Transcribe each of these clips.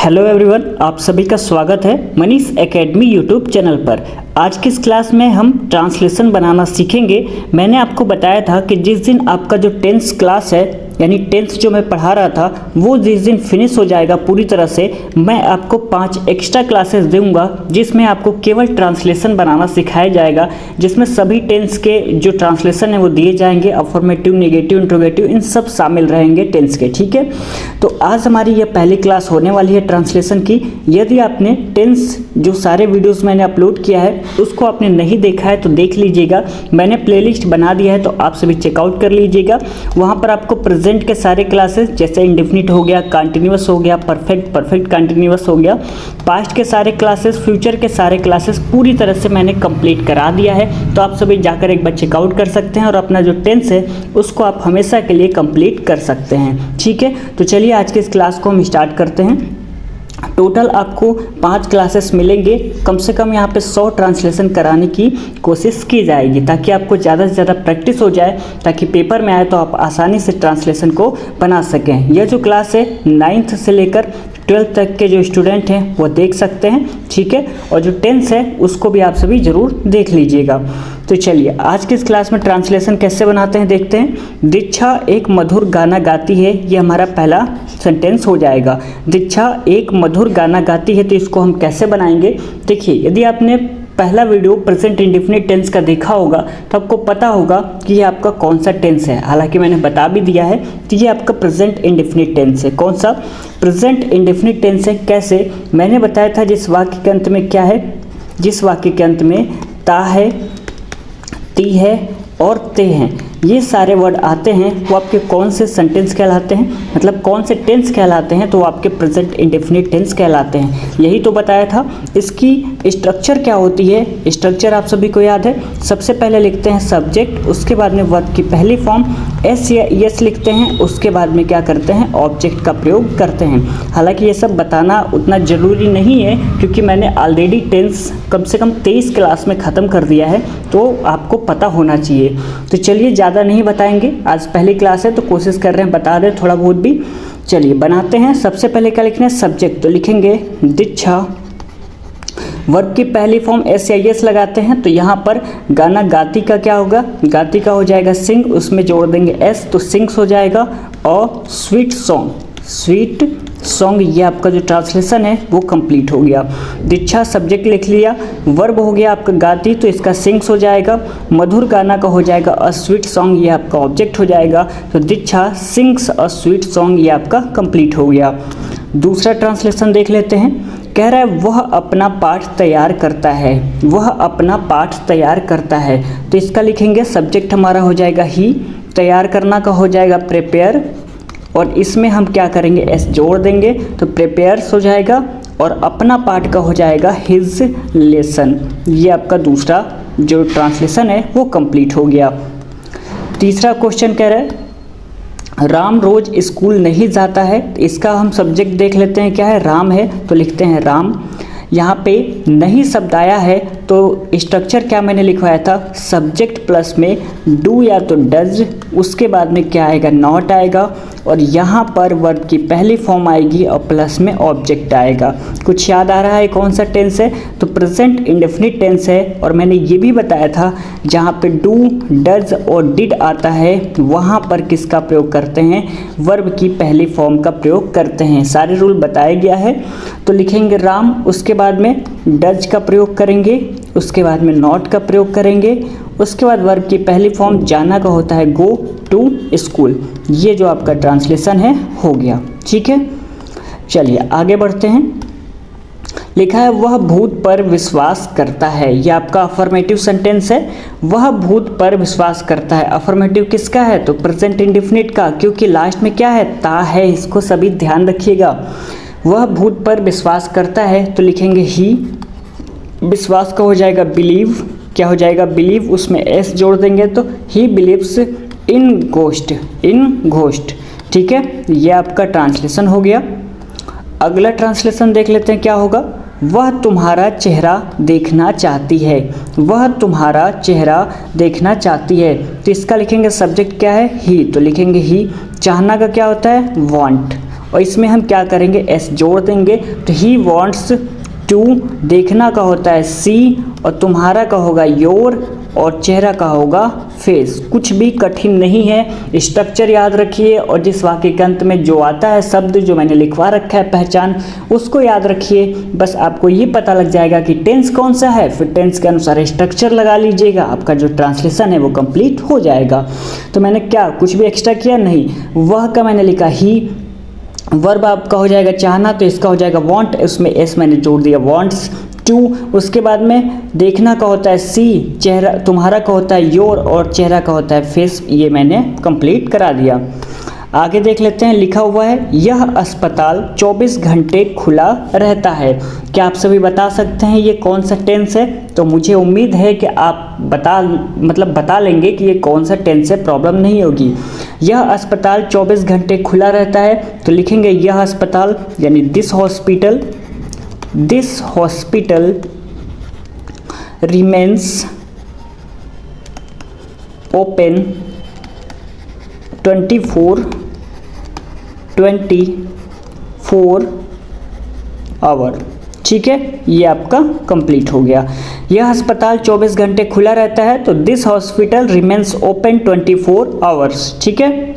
Hello everyone, आप सभी का स्वागत है मनीष एकेडमी यूट्यूब चैनल पर। आज की इस क्लास में हम ट्रांसलेशन बनाना सीखेंगे। मैंने आपको बताया था कि जिस दिन आपका जो 10th क्लास है यानी 10th जो मैं पढ़ा रहा था वो जिस दिन फिनिश हो जाएगा पूरी तरह से, मैं आपको 5 एक्स्ट्रा क्लासेस दूंगा जिसमें आपको केवल ट्रांसलेशन बनाना सिखाया जाएगा, जिसमें सभी टेंस के जो ट्रांसलेशन है वो दिए जाएंगे। अफर्मेटिव, नेगेटिव, इंट्रोगेटिव इन सब शामिल रहेंगे टेंस के। ठीक है, तो आज हमारी यह पहली क्लास होने वाली है ट्रांसलेशन की। यदि आपने टेंस जो सारे वीडियोस मैंने अपलोड किया है उसको आपने नहीं देखा है तो देख लीजिएगा, मैंने प्लेलिस्ट बना दिया है तो आप सभी चेकआउट कर लीजिएगा। वहाँ पर आपको प्रेजेंट के सारे क्लासेस जैसे इंडेफिनिट हो गया, कंटिन्यूअस हो गया, परफेक्ट कंटिन्यूअस हो गया, पास्ट के सारे क्लासेस, फ्यूचर के सारे क्लासेस पूरी तरह से मैंने कंप्लीट करा दिया है। तो आप सभी जाकर एक बार चेकआउट कर सकते हैं और अपना जो टेंस है उसको आप हमेशा के लिए कंप्लीट कर सकते हैं। ठीक है, तो चलिए आज के इस क्लास को हम स्टार्ट करते हैं। टोटल आपको 5 क्लासेस मिलेंगे। कम से कम यहाँ पे 100 ट्रांसलेशन कराने की कोशिश की जाएगी ताकि आपको ज़्यादा से ज़्यादा प्रैक्टिस हो जाए, ताकि पेपर में आए तो आप आसानी से ट्रांसलेशन को बना सकें। यह जो क्लास है 9th से लेकर 12th तक के जो स्टूडेंट हैं वो देख सकते हैं। ठीक है, और जो 10th है उसको भी आप सभी ज़रूर देख लीजिएगा। तो चलिए आज की इस क्लास में ट्रांसलेशन कैसे बनाते हैं देखते हैं। दीक्षा एक मधुर गाना गाती है, ये हमारा पहला सेंटेंस हो जाएगा। दीक्षा एक मधुर गाना गाती है, तो इसको हम कैसे बनाएंगे। देखिए, यदि आपने पहला वीडियो प्रेजेंट इंडेफिनिट टेंस का देखा होगा तो आपको पता होगा कि ये आपका कौन सा टेंस है। हालांकि मैंने बता भी दिया है कि ये आपका प्रेजेंट इंडेफिनिट टेंस है। कौन सा प्रेजेंट इंडेफिनिट टेंस है, कैसे मैंने बताया था। जिस वाक्य के अंत में क्या है, जिस वाक्य के अंत में ता है, ती है और ते हैं, ये सारे वर्ड आते हैं, वो आपके कौन से सेंटेंस कहलाते हैं, मतलब कौन से टेंस कहलाते हैं, तो वो आपके प्रेजेंट इंडेफिनिट टेंस कहलाते हैं। यही तो बताया था। इसकी स्ट्रक्चर क्या होती है, स्ट्रक्चर आप सभी को याद है। सबसे पहले लिखते हैं सब्जेक्ट, उसके बाद में वर्ब की पहली फॉर्म एस या यस लिखते हैं, उसके बाद में क्या करते हैं, ऑब्जेक्ट का प्रयोग करते हैं। हालांकि ये सब बताना उतना ज़रूरी नहीं है क्योंकि मैंने ऑलरेडी टेंस कम से कम 23 क्लास में ख़त्म कर दिया है, तो आपको पता होना चाहिए। तो चलिए ज़्यादा नहीं बताएंगे, आज पहली क्लास है तो कोशिश कर रहे हैं बता दें थोड़ा बहुत भी। चलिए बनाते हैं। सबसे पहले क्या लिखना है, सब्जेक्ट, तो लिखेंगे दीक्षा। वर्ब की पहली फॉर्म एस या यस लगाते हैं, तो यहाँ पर गाना गाती का क्या होगा, गाती का हो जाएगा सिंग, उसमें जोड़ देंगे एस तो सिंग्स हो जाएगा। और स्वीट सॉन्ग, स्वीट सॉन्ग, ये आपका जो ट्रांसलेशन है वो कंप्लीट हो गया। दीक्षा सब्जेक्ट लिख लिया, वर्ब हो गया आपका गाती, तो इसका सिंग्स हो जाएगा। मधुर गाना का हो जाएगा अ स्वीट सॉन्ग, ये आपका ऑब्जेक्ट हो जाएगा। तो दीक्षा सिंग्स अ स्वीट सॉन्ग, ये आपका कंप्लीट हो गया। दूसरा ट्रांसलेशन देख लेते हैं। कह रहा है वह अपना पाठ तैयार करता है, वह अपना पाठ तैयार करता है, तो इसका लिखेंगे सब्जेक्ट हमारा हो जाएगा ही, तैयार करना का हो जाएगा प्रिपेयर, और इसमें हम क्या करेंगे, एस जोड़ देंगे तो प्रिपेयर्स हो जाएगा। और अपना पाठ का हो जाएगा हिज लेसन। ये आपका दूसरा जो ट्रांसलेशन है वो कंप्लीट हो गया। तीसरा क्वेश्चन कह रहा है राम रोज स्कूल नहीं जाता है, तो इसका हम सब्जेक्ट देख लेते हैं क्या है, राम है तो लिखते हैं राम। यहाँ पे नहीं शब्द आया है तो स्ट्रक्चर क्या मैंने लिखवाया था, सब्जेक्ट प्लस में डू या तो डज, उसके बाद में क्या आएगा, नॉट आएगा, और यहाँ पर वर्ब की पहली फॉर्म आएगी और प्लस में ऑब्जेक्ट आएगा। कुछ याद आ रहा है कौन सा टेंस है, तो प्रेजेंट इंडेफिनिट टेंस है। और मैंने ये भी बताया था जहाँ पे डू, डज और डिड आता है वहाँ पर किसका प्रयोग करते हैं, वर्ब की पहली फॉर्म का प्रयोग करते हैं। सारे रूल बताया गया है। तो लिखेंगे राम, उसके बाद में डज का प्रयोग करेंगे, उसके बाद में नॉट का प्रयोग करेंगे, उसके बाद वर्ब की पहली फॉर्म जाना का होता है गो टू स्कूल। ये जो आपका ट्रांसलेशन है हो गया। ठीक है, चलिए आगे बढ़ते हैं। लिखा है वह भूत पर विश्वास करता है, ये आपका अफर्मेटिव सेंटेंस है। वह भूत पर विश्वास करता है, अफर्मेटिव किसका है, तो प्रेजेंट इंडेफिनिट का, क्योंकि लास्ट में क्या है, ता है, इसको सभी ध्यान रखिएगा। वह भूत पर विश्वास करता है तो लिखेंगे ही, विश्वास का हो जाएगा बिलीव, क्या हो जाएगा बिलीव, उसमें एस जोड़ देंगे तो he believes in ghost, in ghost. ठीक है, ये आपका ट्रांसलेशन हो गया। अगला ट्रांसलेशन देख लेते हैं क्या होगा, वह तुम्हारा चेहरा देखना चाहती है, वह तुम्हारा चेहरा देखना चाहती है, तो इसका लिखेंगे सब्जेक्ट क्या है, ही, तो लिखेंगे ही। चाहना का क्या होता है, वांट, और इसमें हम क्या करेंगे, एस जोड़ देंगे। तो ही वॉन्ट्स टू, देखना का होता है सी, और तुम्हारा का होगा योर, और चेहरा का होगा फेस। कुछ भी कठिन नहीं है, स्ट्रक्चर याद रखिए और जिस वाक्य के अंत में जो आता है शब्द जो मैंने लिखवा रखा है पहचान, उसको याद रखिए। बस आपको ये पता लग जाएगा कि टेंस कौन सा है, फिर टेंस के अनुसार स्ट्रक्चर लगा लीजिएगा, आपका जो ट्रांसलेशन है वो कंप्लीट हो जाएगा। तो मैंने क्या कुछ भी एक्स्ट्रा किया नहीं, वह का मैंने लिखा ही, वर्ब आपका हो जाएगा चाहना, तो इसका हो जाएगा वांट, उसमें एस मैंने जोड़ दिया वांट्स टू। उसके बाद में देखना का होता है सी, चेहरा तुम्हारा का होता है योर, और चेहरा का होता है फेस। ये मैंने कंप्लीट करा दिया। आगे देख लेते हैं, लिखा हुआ है यह अस्पताल 24 घंटे खुला रहता है। क्या आप सभी बता सकते हैं ये कौन सा टेंस है? तो मुझे उम्मीद है कि आप बता लेंगे कि ये कौन सा टेंस है, प्रॉब्लम नहीं होगी। यह अस्पताल 24 घंटे खुला रहता है, तो लिखेंगे यह अस्पताल यानी this hospital remains open 24 hour. ठीक है, ये आपका कंप्लीट हो गया। यह अस्पताल 24 घंटे खुला रहता है, तो this hospital remains open 24 hours. ठीक है,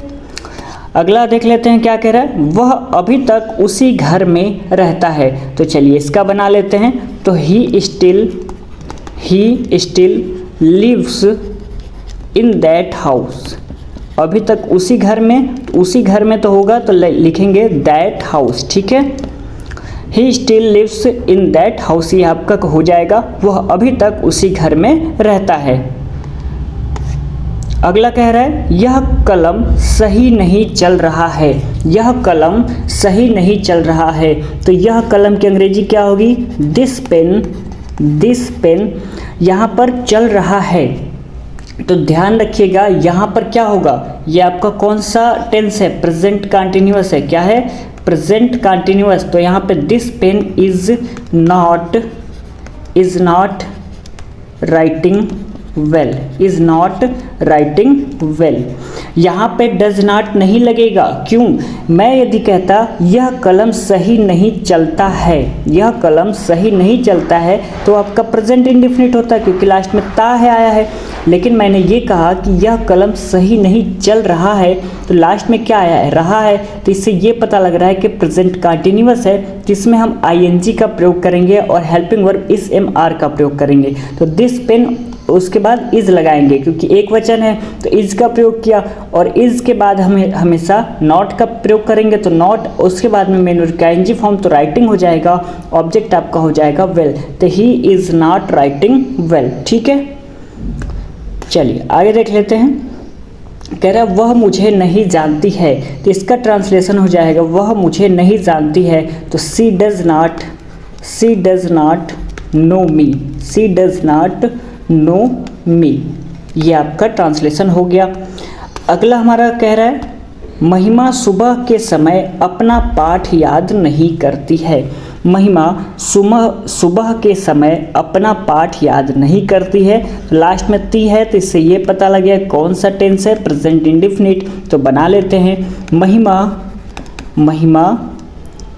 अगला देख लेते हैं क्या कह रहा है, वह अभी तक उसी घर में रहता है। तो चलिए इसका बना लेते हैं। तो he still lives in that house. अभी तक उसी घर में तो होगा, तो लिखेंगे दैट हाउस। ठीक है, he still lives in that house, ये आपका हो जाएगा वह अभी तक उसी घर में रहता है। अगला कह रहा है यह कलम सही नहीं चल रहा है। यह कलम सही नहीं चल रहा है, तो यह कलम की अंग्रेजी क्या होगी, दिस पेन यहाँ पर चल रहा है। तो ध्यान रखिएगा यहाँ पर क्या होगा, ये आपका कौन सा टेंस है, प्रेजेंट कंटिन्यूअस है। क्या है, प्रेजेंट कंटिन्यूअस। तो यहाँ पे this pen is not writing well, यहाँ पे डज नॉट नहीं लगेगा। क्यों, मैं यदि कहता यह कलम सही नहीं चलता है, यह कलम सही नहीं चलता है, तो आपका प्रेजेंट इंडेफिनिट होता, क्योंकि लास्ट में ता है आया है। लेकिन मैंने ये कहा कि यह कलम सही नहीं चल रहा है, तो लास्ट में क्या आया है, रहा है। तो इससे ये पता लग रहा है कि प्रेजेंट कंटिन्यूअस है, जिसमें हम आईएनजी का प्रयोग करेंगे और हेल्पिंग वर्ब इस एमआर का प्रयोग करेंगे। तो दिस पेन, उसके बाद इज लगाएंगे क्योंकि एक वचन है, तो इज का प्रयोग किया, और इज के बाद हमें हमेशा नॉट का प्रयोग करेंगे। तो नॉट, उसके बाद में मेन वर्ब का आईएनजी फॉर्म, तो राइटिंग हो जाएगा, ऑब्जेक्ट आपका हो जाएगा वेल। तो he is not writing well. ठीक है, चलिए आगे देख लेते हैं। कह रहा है वह मुझे नहीं जानती है, तो इसका ट्रांसलेशन हो जाएगा वह मुझे नहीं जानती है। तो सी डज नॉट नो मी, ये आपका ट्रांसलेशन हो गया। अगला हमारा कह रहा है महिमा सुबह के समय अपना पाठ याद नहीं करती है। महिमा सुबह के समय अपना पाठ याद नहीं करती है। लास्ट में ती है, तो इससे ये पता लग गया कौन सा टेंस है, प्रेजेंट इंडेफिनिट। तो बना लेते हैं, महिमा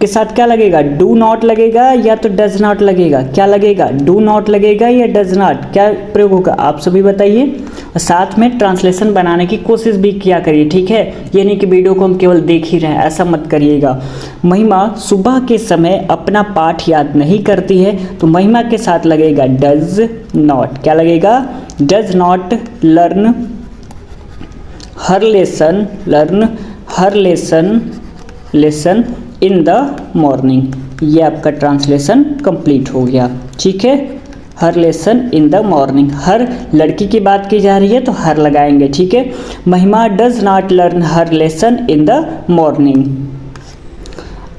के साथ क्या लगेगा, डू नॉट लगेगा या तो डज नॉट लगेगा। क्या लगेगा, डू नॉट लगेगा या डज नॉट, क्या प्रयोग होगा आप सभी बताइए। और साथ में ट्रांसलेशन बनाने की कोशिश भी किया करिए। ठीक है, ये नहीं कि वीडियो को हम केवल देख ही रहे हैं, ऐसा मत करिएगा। महिमा सुबह के समय अपना पाठ याद नहीं करती है, तो महिमा के साथ लगेगा डज नॉट। क्या लगेगा, does not learn her lesson in the morning. ये आपका ट्रांसलेशन कंप्लीट हो गया। ठीक है, हर लेसन इन द मॉर्निंग, हर लड़की की बात की जा रही है तो हर लगाएंगे। ठीक है, महिमा does not learn her lesson in the morning.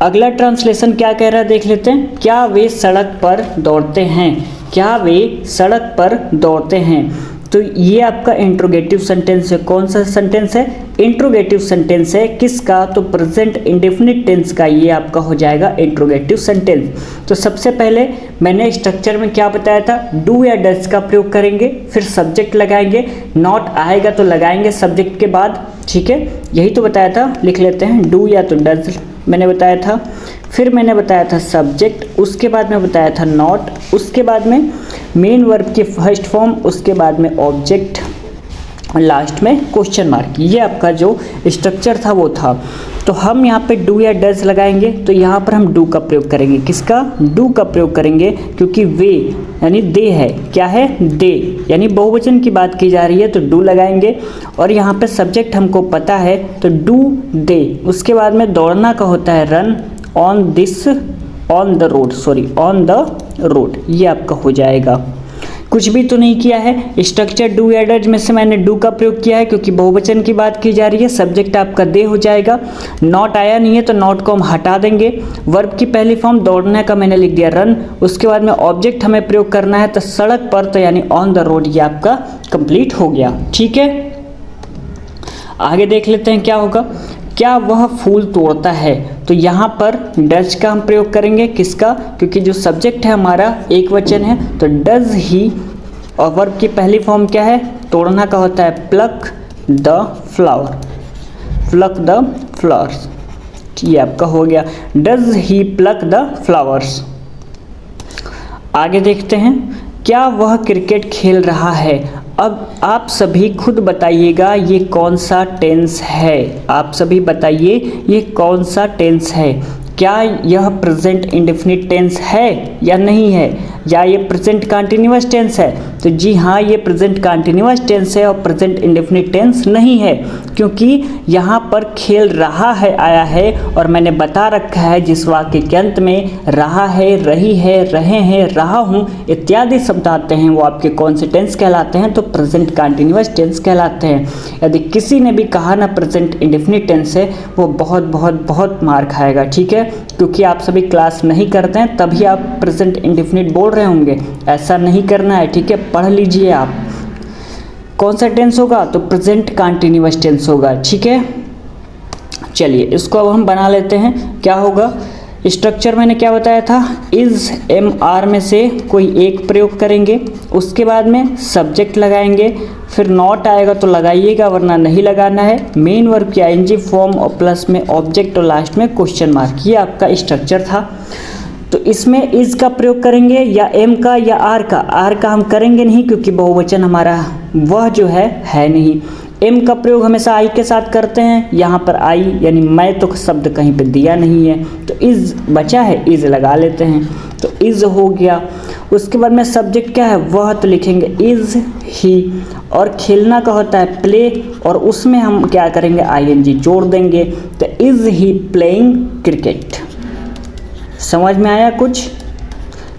अगला ट्रांसलेशन क्या कह रहा है देख लेते हैं। क्या वे सड़क पर दौड़ते हैं, तो ये आपका इंट्रोगेटिव सेंटेंस है। कौन सा सेंटेंस है, इंट्रोगेटिव सेंटेंस है। किसका, तो प्रेजेंट इंडेफिनिट टेंस का, ये आपका हो जाएगा इंट्रोगेटिव सेंटेंस। तो सबसे पहले मैंने स्ट्रक्चर में क्या बताया था, डू या डज का प्रयोग करेंगे, फिर सब्जेक्ट लगाएंगे, नॉट आएगा तो लगाएंगे सब्जेक्ट के बाद। ठीक है, यही तो बताया था, लिख लेते हैं, डू या तो डज मैंने बताया था, फिर मैंने बताया था सब्जेक्ट, उसके बाद में बताया था नॉट, उसके बाद में मेन वर्ब की फर्स्ट फॉर्म, उसके बाद में ऑब्जेक्ट, लास्ट में क्वेश्चन मार्क। ये आपका जो स्ट्रक्चर था वो था। तो हम यहाँ पे डू या डज लगाएंगे, तो यहाँ पर हम डू का प्रयोग करेंगे। किसका? डू का प्रयोग करेंगे, क्योंकि वे यानी दे है। क्या है? दे, यानी बहुवचन की बात की जा रही है तो डू लगाएंगे। और यहाँ पे सब्जेक्ट हमको पता है तो डू दे। उसके बाद में दौड़ना का होता है रन, ऑन द रोड, ये आपका हो जाएगा। कुछ भी तो नहीं किया है। स्ट्रक्चर डू या डज में से मैंने डू का प्रयोग किया है क्योंकि बहुवचन की बात की जा रही है। सब्जेक्ट आपका दे हो जाएगा। नॉट आया नहीं है तो नॉट को हम हटा देंगे। वर्ब की पहली फॉर्म दौड़ने का मैंने लिख दिया रन। उसके बाद में ऑब्जेक्ट हमें प्रयोग करना है तो सड़क पर, तो यानी ऑन द रोड, ये आपका कंप्लीट हो गया। ठीक है, आगे देख लेते हैं क्या होगा। क्या वह फूल तोड़ता है? तो यहाँ पर डज का हम प्रयोग करेंगे। किसका? क्योंकि जो सब्जेक्ट है हमारा एक वचन है तो डज ही, और वर्ब की पहली फॉर्म क्या है? तोड़ना का होता है प्लक द फ्लावर्स। ये आपका हो गया, does he plug the flowers. आगे देखते हैं, क्या वह क्रिकेट खेल रहा है? अब आप सभी खुद बताइएगा ये कौन सा टेंस है। आप सभी बताइए ये कौन सा टेंस है। क्या यह प्रेजेंट इंडेफिनिट टेंस है या नहीं है, या ये प्रेजेंट कंटिन्यूअस टेंस है? तो जी हाँ, ये प्रेजेंट कंटिन्यूअस टेंस है और प्रेजेंट इंडेफिनिट टेंस नहीं है, क्योंकि यहाँ पर खेल रहा है आया है और मैंने बता रखा है जिस वाक्य के अंत में रहा है, रही है, रहे हैं, रहा हूँ इत्यादि शब्द आते हैं वो आपके कौन से टेंस कहलाते हैं? तो प्रेजेंट कंटिन्यूअस टेंस कहलाते हैं। यदि किसी ने भी कहा ना प्रेजेंट इंडेफिनिट टेंस है, वो बहुत बहुत बहुत मार खाएगा। ठीक है, क्योंकि आप सभी क्लास नहीं करते हैं तभी आप प्रेजेंट इंडेफिनिट बोल रहे होंगे। ऐसा नहीं करना है। ठीक है, पढ़ लीजिए आप। कौन सा टेंस होगा? तो प्रेजेंट कंटिन्यूअस टेंस होगा। ठीक है, चलिए इसको अब हम बना लेते हैं। क्या होगा? स्ट्रक्चर मैंने क्या बताया था? इज एम आर में से कोई एक प्रयोग करेंगे, उसके बाद में सब्जेक्ट लगाएंगे, फिर नॉट आएगा तो लगाइएगा वरना नहीं लगाना है। मेन वर्ब की आईएनजी फॉर्म और प्लस में ऑब्जेक्ट और लास्ट में क्वेश्चन मार्क। ये आपका स्ट्रक्चर था। तो इसमें इज का प्रयोग करेंगे या एम का या आर का? आर का हम करेंगे नहीं क्योंकि बहुवचन हमारा वह जो है नहीं। एम का प्रयोग हमेशा आई के साथ करते हैं। यहाँ पर आई यानी मैं तो शब्द कहीं पे दिया नहीं है तो इज बचा है, इज लगा लेते हैं तो इज हो गया। उसके बाद में सब्जेक्ट क्या है? वह, तो लिखेंगे इज ही। और खेलना का होता है प्ले और उसमें हम क्या करेंगे? आईएनजी जोड़ देंगे तो इज ही प्लेइंग क्रिकेट। समझ में आया? कुछ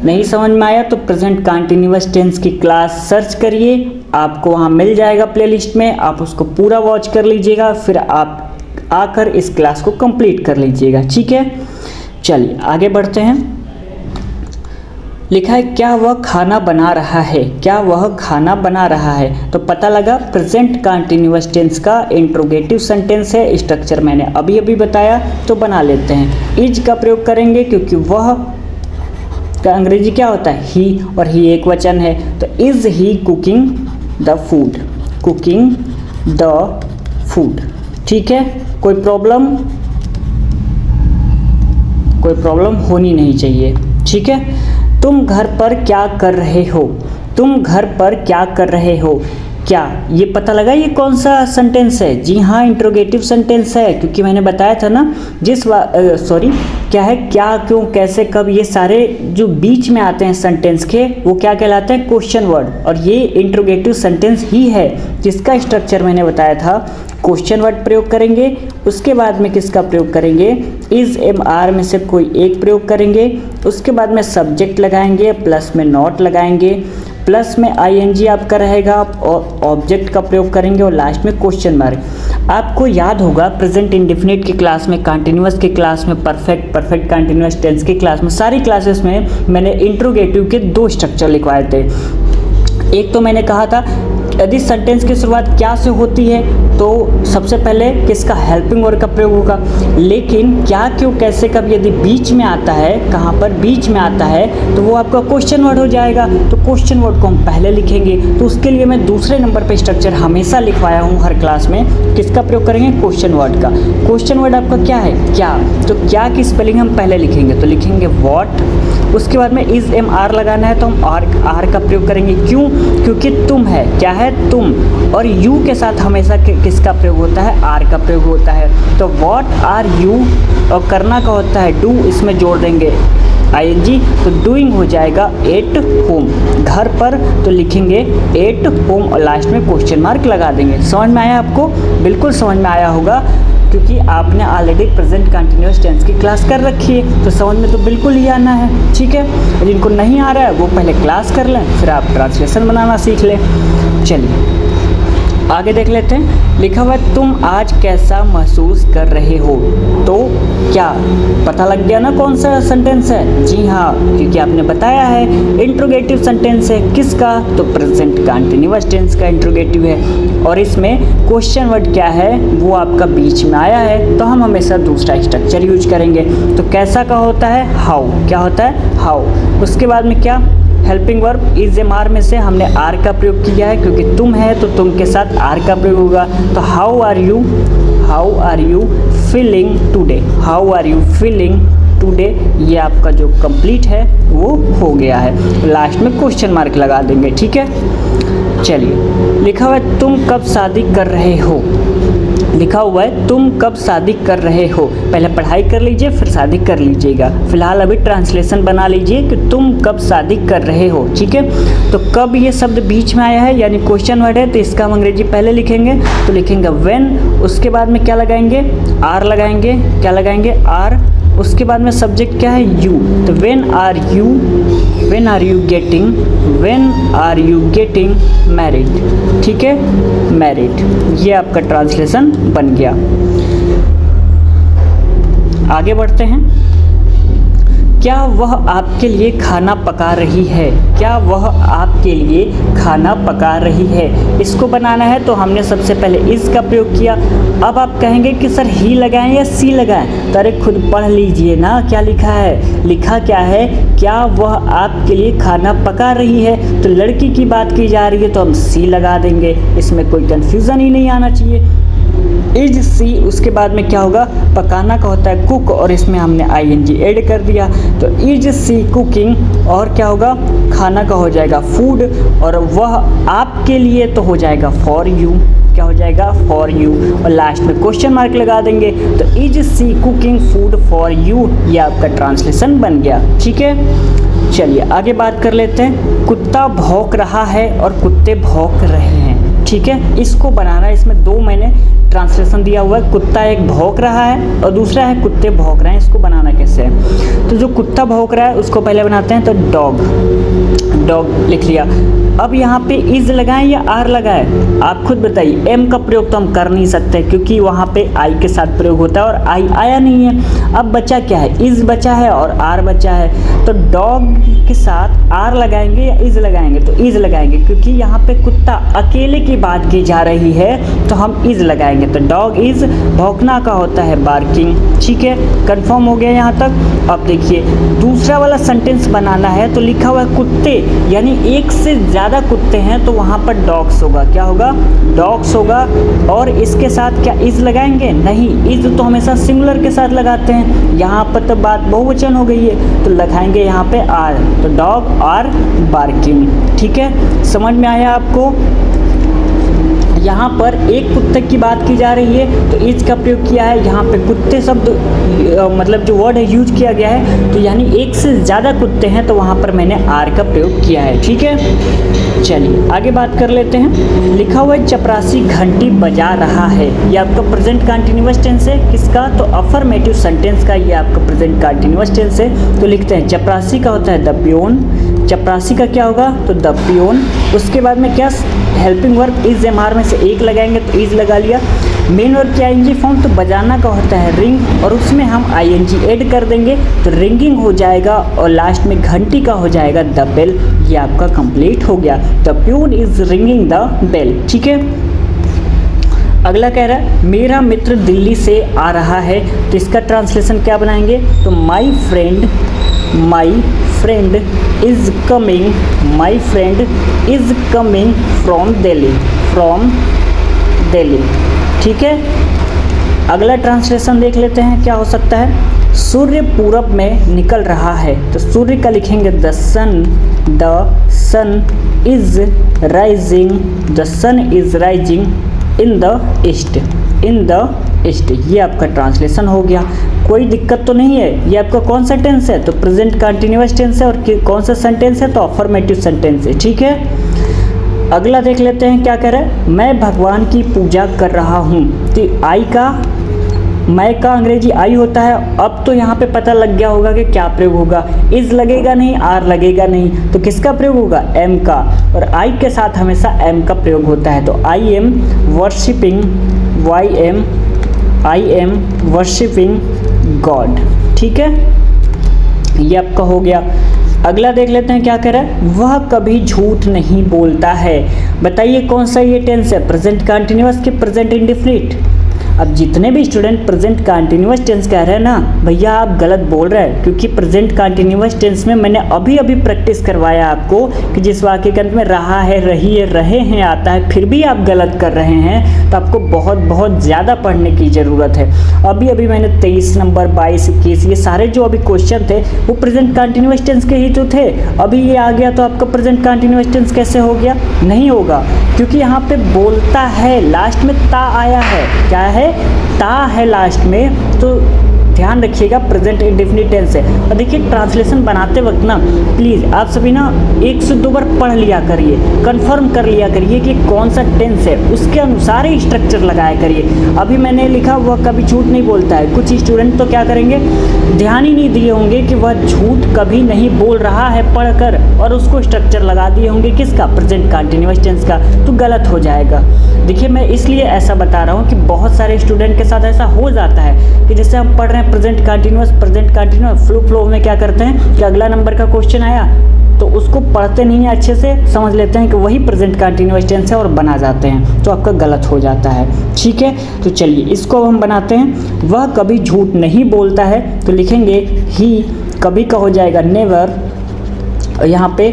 नहीं समझ में आया तो प्रेजेंट कंटिन्यूअस टेंस की क्लास सर्च करिए, आपको वहाँ मिल जाएगा प्लेलिस्ट में। आप उसको पूरा वॉच कर लीजिएगा, फिर आप आकर इस क्लास को कंप्लीट कर लीजिएगा। ठीक है, चलिए आगे बढ़ते हैं। लिखा है क्या वह खाना बना रहा है? क्या वह खाना बना रहा है? तो पता लगा प्रेजेंट कंटिन्यूअस टेंस का इंट्रोगेटिव सेंटेंस है। स्ट्रक्चर मैंने अभी अभी बताया तो बना लेते हैं। इज का प्रयोग करेंगे क्योंकि वह का अंग्रेजी क्या होता है? ही, और ही एक वचन है तो is he cooking the food. ठीक है, कोई प्रॉब्लम होनी नहीं चाहिए। ठीक है, तुम घर पर क्या कर रहे हो? तुम घर पर क्या कर रहे हो? क्या ये पता लगा ये कौन सा सेंटेंस है? जी हाँ, इंट्रोगेटिव सेंटेंस है, क्योंकि मैंने बताया था ना क्या है? क्या, क्यों, कैसे, कब, ये सारे जो बीच में आते हैं सेंटेंस के वो क्या कहलाते हैं? Question word. और ये इंट्रोगेटिव सेंटेंस ही है जिसका स्ट्रक्चर मैंने बताया था। क्वेश्चन वर्ड प्रयोग करेंगे, उसके बाद में किसका प्रयोग करेंगे? इज एम आर में से कोई एक प्रयोग करेंगे, उसके बाद में सब्जेक्ट लगाएंगे, प्लस में नॉट लगाएंगे, प्लस में आईएनजी आपका रहेगा और ऑब्जेक्ट का प्रयोग करेंगे और लास्ट में क्वेश्चन मार्क। आपको याद होगा प्रेजेंट इंडेफिनिट की क्लास में, कंटिन्यूअस की क्लास में, परफेक्ट कंटिन्यूअस टेंस की क्लास में, सारी क्लासेस में मैंने इंट्रोगेटिव के दो स्ट्रक्चर लिखवाए थे। एक तो मैंने कहा था यदि सेंटेंस की शुरुआत क्या से होती है तो सबसे पहले किसका, हेल्पिंग वर्ब का प्रयोग होगा। लेकिन क्या, क्यों, कैसे, कब यदि बीच में आता है, कहाँ पर बीच में आता है, तो वो आपका क्वेश्चन वर्ड हो जाएगा। तो क्वेश्चन वर्ड को हम पहले लिखेंगे। तो उसके लिए मैं दूसरे नंबर पे स्ट्रक्चर हमेशा लिखवाया हूँ हर क्लास में। किसका प्रयोग करेंगे, क्वेश्चन वर्ड का। क्वेश्चन वर्ड आपका क्या है, क्या। तो क्या की स्पेलिंग हम पहले लिखेंगे, तो लिखेंगे व्हाट। उसके बाद में इज एम आर लगाना है तो हम आर का प्रयोग करेंगे। क्यों, क्योंकि तुम है, क्या है, तुम। और यू के साथ हमेशा किसका प्रयोग होता है, आर का प्रयोग होता है। तो व्हाट आर यू, और करना का होता है डू, इसमें जोड़ देंगे ING, तो डूइंग हो जाएगा एट होम, घर पर, तो लिखेंगे एट होम और लास्ट में क्वेश्चन मार्क लगा देंगे। समझ में आया आपको, बिल्कुल समझ में आया होगा, क्योंकि आपने ऑलरेडी प्रेजेंट कंटिन्यूअस टेंस की क्लास कर रखी है, तो समझ में तो बिल्कुल ही आना है। ठीक है, जिनको नहीं आ रहा है वो पहले क्लास कर लें, फिर आप ट्रांसलेशन बनाना सीख लें। चलिए आगे देख लेते हैं। लिखा हुआ है तुम आज कैसा महसूस कर रहे हो। तो क्या पता लग गया ना कौन सा सेंटेंस है? जी हाँ, क्योंकि आपने बताया है इंट्रोगेटिव सेंटेंस है। किसका? तो प्रेजेंट कंटिन्यूअस टेंस का इंट्रोगेटिव है। और इसमें क्वेश्चन वर्ड क्या है, वो आपका बीच में आया है, तो हम हमेशा दूसरा स्ट्रक्चर यूज करेंगे। तो कैसा का होता है, हाउ। क्या होता है, हाउ। उसके बाद में क्या, helping verb is am are में से हमने आर का प्रयोग किया है, क्योंकि तुम है तो तुम के साथ आर का प्रयोग होगा। तो how are you feeling today, how are you feeling today, ये आपका जो कंप्लीट है वो हो गया है। लास्ट में क्वेश्चन मार्क लगा देंगे। ठीक है, चलिए लिखा हुआ है तुम कब शादी कर रहे हो। लिखा हुआ है तुम कब शादी कर रहे हो। पहले पढ़ाई कर लीजिए फिर शादी कर लीजिएगा। फिलहाल अभी ट्रांसलेशन बना लीजिए कि तुम कब शादी कर रहे हो। ठीक है, तो कब ये शब्द बीच में आया है यानी क्वेश्चन वर्ड है, तो इसका हम अंग्रेजी पहले लिखेंगे, तो लिखेंगे व्हेन। उसके बाद में क्या लगाएंगे, आर लगाएंगे। क्या लगाएंगे, आर। उसके बाद में सब्जेक्ट क्या है, यू। तो when are you getting married. ठीक है, मैरिड, ये आपका ट्रांसलेशन बन गया। आगे बढ़ते हैं। क्या वह आपके लिए खाना पका रही है। क्या वह आपके लिए खाना पका रही है। इसको बनाना है तो हमने सबसे पहले इस का प्रयोग किया। अब आप कहेंगे कि सर ही लगाएं या सी लगाएं, तो अरे खुद पढ़ लीजिए ना क्या लिखा है। लिखा क्या है, क्या वह आपके लिए खाना पका रही है, तो लड़की की बात की जा रही है तो हम सी लगा देंगे। इसमें कोई कन्फ्यूज़न ही नहीं आना चाहिए। इज सी, उसके बाद में क्या होगा, पकाना का होता है कुक, और इसमें हमने ING ऐड कर दिया, तो इज सी कुकिंग। और क्या होगा, खाना का हो जाएगा फूड, और वह आपके लिए तो हो जाएगा फॉर यू। क्या हो जाएगा, फॉर यू, और लास्ट में क्वेश्चन मार्क लगा देंगे। तो is she cooking food for you, ये आपका ट्रांसलेशन बन गया। ठीक है, चलिए आगे बात कर लेते हैं। कुत्ता भौंक रहा है और कुत्ते भौंक रहे हैं। ठीक है, इसको बनाना है, इसमें दो मैंने ट्रांसलेशन दिया हुआ है, कुत्ता एक भौंक रहा है और दूसरा है कुत्ते भौंक रहे हैं। इसको बनाना कैसे है, तो जो कुत्ता भौंक रहा है उसको पहले बनाते हैं, तो डॉग, डॉग लिख लिया। अब यहाँ पे इज लगाएं या आर लगाएं, आप खुद बताइए। एम का प्रयोग तो हम कर नहीं सकते क्योंकि वहाँ पे आई के साथ प्रयोग होता है और आई आया नहीं है। अब बचा क्या है, इज बचा है और आर बचा है, तो डॉग के साथ आर लगाएंगे या इज लगाएंगे, तो इज लगाएंगे क्योंकि यहाँ पे कुत्ता अकेले की बात की जा रही है, तो हम इज लगाएंगे। तो डॉग इज, भौंकना का होता है बार्किंग। ठीक है, कंफर्म हो गया यहाँ तक। अब देखिए दूसरा वाला सेंटेंस बनाना है, तो लिखा हुआ है कुत्ते, यानी एक से ज़्यादा कुत्ते हैं तो वहाँ पर डॉग्स होगा। क्या होगा, डॉग्स होगा। और इसके साथ क्या इज लगाएंगे, नहीं, इज तो हमेशा सिंगुलर के साथ लगाते हैं, यहाँ पर तो बात बहुवचन हो गई है, तो लगाएंगे यहाँ पे आर, तो डॉग आर बार्किंग। ठीक है, समझ में आया आपको। यहाँ पर एक कुत्ते की बात की जा रही है तो इज का प्रयोग किया है। यहाँ पे कुत्ते शब्द मतलब जो वर्ड है यूज किया गया है, तो यानी एक से ज़्यादा कुत्ते हैं तो वहाँ पर मैंने आर का प्रयोग किया है। ठीक है, चलिए आगे बात कर लेते हैं। लिखा हुआ है चपरासी घंटी बजा रहा है, ये आपका प्रेजेंट कंटिन्यूअस टेंस है। किसका, तो अफर्मेटिव सेंटेंस का ये आपका प्रेजेंट कंटिन्यूअस टेंस है। तो लिखते हैं चपरासी का होता है द पियोन, चपरासी का क्या होगा, तो द पियोन। उसके बाद में क्या, helping verb is am are में से एक लगाएंगे तो इज लगा लिया। मेन वर्ब की आईएनजी फॉर्म तो बजाना का होता है रिंग, और उसमें हम आईएनजी ऐड कर देंगे तो रिंगिंग हो जाएगा, और लास्ट में घंटी का हो जाएगा द बेल। ये आपका कंप्लीट हो गया, the peon is ringing the bell. ठीक है, अगला कह रहा है मेरा मित्र दिल्ली से आ रहा है, तो इसका ट्रांसलेशन क्या बनाएंगे, तो my friend is coming, my friend is coming from Delhi. ठीक है, अगला ट्रांसलेशन देख लेते हैं क्या हो सकता है। सूर्य पूरब में निकल रहा है, तो सूर्य का लिखेंगे the sun is rising in the east. ये आपका ट्रांसलेशन हो गया। कोई दिक्कत तो नहीं है। ये आपका कौन सा टेंस है, तो प्रेजेंट कंटिन्यूअस टेंस है, और कौन सा सेंटेंस है, तो अफर्मेटिव सेंटेंस है। ठीक है, अगला देख लेते हैं क्या कह रहा है, मैं भगवान की पूजा कर रहा हूँ, तो मैं का अंग्रेजी आई होता है। अब तो यहाँ पे पता लग गया होगा कि क्या प्रयोग होगा, इज लगेगा नहीं, आर लगेगा नहीं, तो किसका प्रयोग होगा, एम का, और आई के साथ हमेशा एम का प्रयोग होता है। तो आई एम वर्शिपिंग गॉड। ठीक है, ये आपका हो गया। अगला देख लेते हैं क्या कह रहा है, वह कभी झूठ नहीं बोलता है। बताइए कौन सा ये टेंस है, प्रेजेंट कंटिन्यूअस के प्रेजेंट इंडेफिनिट। अब जितने भी स्टूडेंट प्रेजेंट कंटिन्यूअस टेंस कह रहे हैं ना, भैया आप गलत बोल रहे हैं, क्योंकि प्रेजेंट कंटिन्यूअस टेंस में मैंने अभी प्रैक्टिस करवाया आपको कि जिस वाक्य के अंत में रहा है, रही है, रहे हैं आता है, फिर भी आप गलत कर रहे हैं, तो आपको बहुत ज़्यादा पढ़ने की ज़रूरत है। अभी मैंने 23 नंबर 22, 21 ये सारे जो अभी क्वेश्चन थे वो प्रेजेंट कंटिन्यूअस टेंस के ही तो थे। अभी ये आ गया तो आपका प्रेजेंट कंटिन्यूअस टेंस कैसे हो गया, नहीं होगा, क्योंकि यहाँ पे बोलता है, लास्ट में ता आया है, क्या है, ता है लास्ट में, तो ध्यान रखिएगा प्रेजेंट इंडेफिनिट टेंस है। और देखिए ट्रांसलेशन बनाते वक्त ना प्लीज़ आप सभी ना 1 से 2 बार पढ़ लिया करिए, कंफर्म कर लिया करिए कि कौन सा टेंस है, उसके अनुसार ही स्ट्रक्चर लगाया करिए। अभी मैंने लिखा वह कभी झूठ नहीं बोलता है, कुछ स्टूडेंट तो क्या करेंगे, ध्यान ही नहीं दिए होंगे कि वह झूठ कभी नहीं बोल रहा है पढ़कर, और उसको स्ट्रक्चर लगा दिए होंगे किसका, प्रेजेंट कंटिन्यूअस टेंस का, तो गलत हो जाएगा। देखिए मैं इसलिए ऐसा बता रहा हूँ कि बहुत सारे स्टूडेंट के साथ ऐसा हो जाता है कि जैसे हम पढ़ रहे हैं प्रेजेंट कंटिन्यूअस फ्लो में क्या करते हैं कि अगला नंबर का क्वेश्चन आया तो उसको पढ़ते नहीं है, अच्छे से समझ लेते हैं कि वही प्रेजेंट कंटिन्यूअस टेंस है और बना जाते हैं, तो आपका गलत हो जाता है। ठीक है, तो चलिए इसको हम बनाते हैं। वह कभी झूठ नहीं बोलता है, तो लिखेंगे ही, कभी का हो जाएगा नेवर, यहाँ पे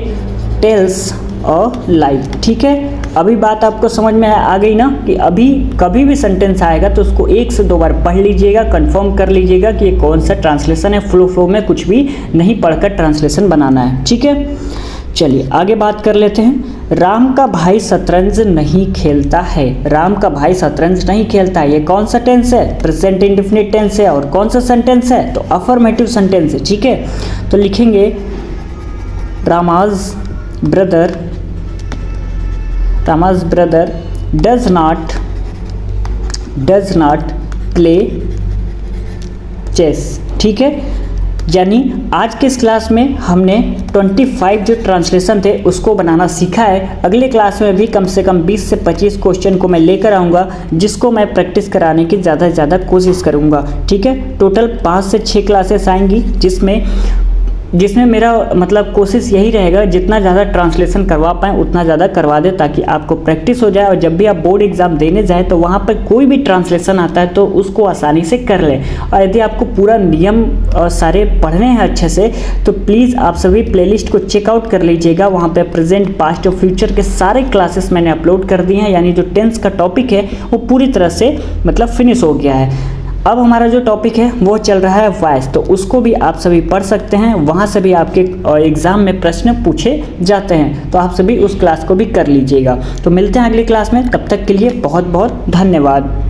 टेल्स अ लाई। ठीक है, अभी बात आपको समझ में आ गई ना कि अभी कभी भी सेंटेंस आएगा तो उसको 1 से 2 बार पढ़ लीजिएगा, कंफर्म कर लीजिएगा कि ये कौन सा ट्रांसलेशन है। फ्लो में कुछ भी नहीं पढ़कर ट्रांसलेशन बनाना है। ठीक है, चलिए आगे बात कर लेते हैं। राम का भाई शतरंज नहीं खेलता है, राम का भाई शतरंज नहीं खेलता है, ये कौन सा टेंस है, प्रेजेंट इंडेफिनिट टेंस है, और कौन सा सेंटेंस है, तो अफर्मेटिव सेंटेंस है। ठीक है, तो लिखेंगे Rama's brother does not play chess. ठीक है, यानी आज के इस क्लास में हमने 25 जो ट्रांसलेशन थे उसको बनाना सीखा है। अगले क्लास में भी कम से कम 20 से 25 क्वेश्चन को मैं लेकर आऊँगा, जिसको मैं प्रैक्टिस कराने की ज़्यादा से ज़्यादा कोशिश करूँगा। ठीक है, टोटल 5 से 6 क्लासेस आएंगी, जिसमें मेरा मतलब कोशिश यही रहेगा जितना ज़्यादा ट्रांसलेशन करवा पाएँ उतना ज़्यादा करवा दे, ताकि आपको प्रैक्टिस हो जाए, और जब भी आप बोर्ड एग्ज़ाम देने जाए तो वहाँ पर कोई भी ट्रांसलेशन आता है तो उसको आसानी से कर लें। और यदि आपको पूरा नियम और सारे पढ़ने हैं अच्छे से, तो प्लीज़ आप सभी प्लेलिस्ट को चेकआउट कर लीजिएगा। वहाँ पर प्रेजेंट, पास्ट और फ्यूचर के सारे क्लासेस मैंने अपलोड कर दिए हैं, यानी जो टेंस का टॉपिक है वो पूरी तरह से मतलब फिनिश हो गया है। अब हमारा जो टॉपिक है वो चल रहा है वॉइस, तो उसको भी आप सभी पढ़ सकते हैं, वहाँ से भी आपके एग्ज़ाम में प्रश्न पूछे जाते हैं, तो आप सभी उस क्लास को भी कर लीजिएगा। तो मिलते हैं अगली क्लास में, तब तक के लिए बहुत बहुत धन्यवाद।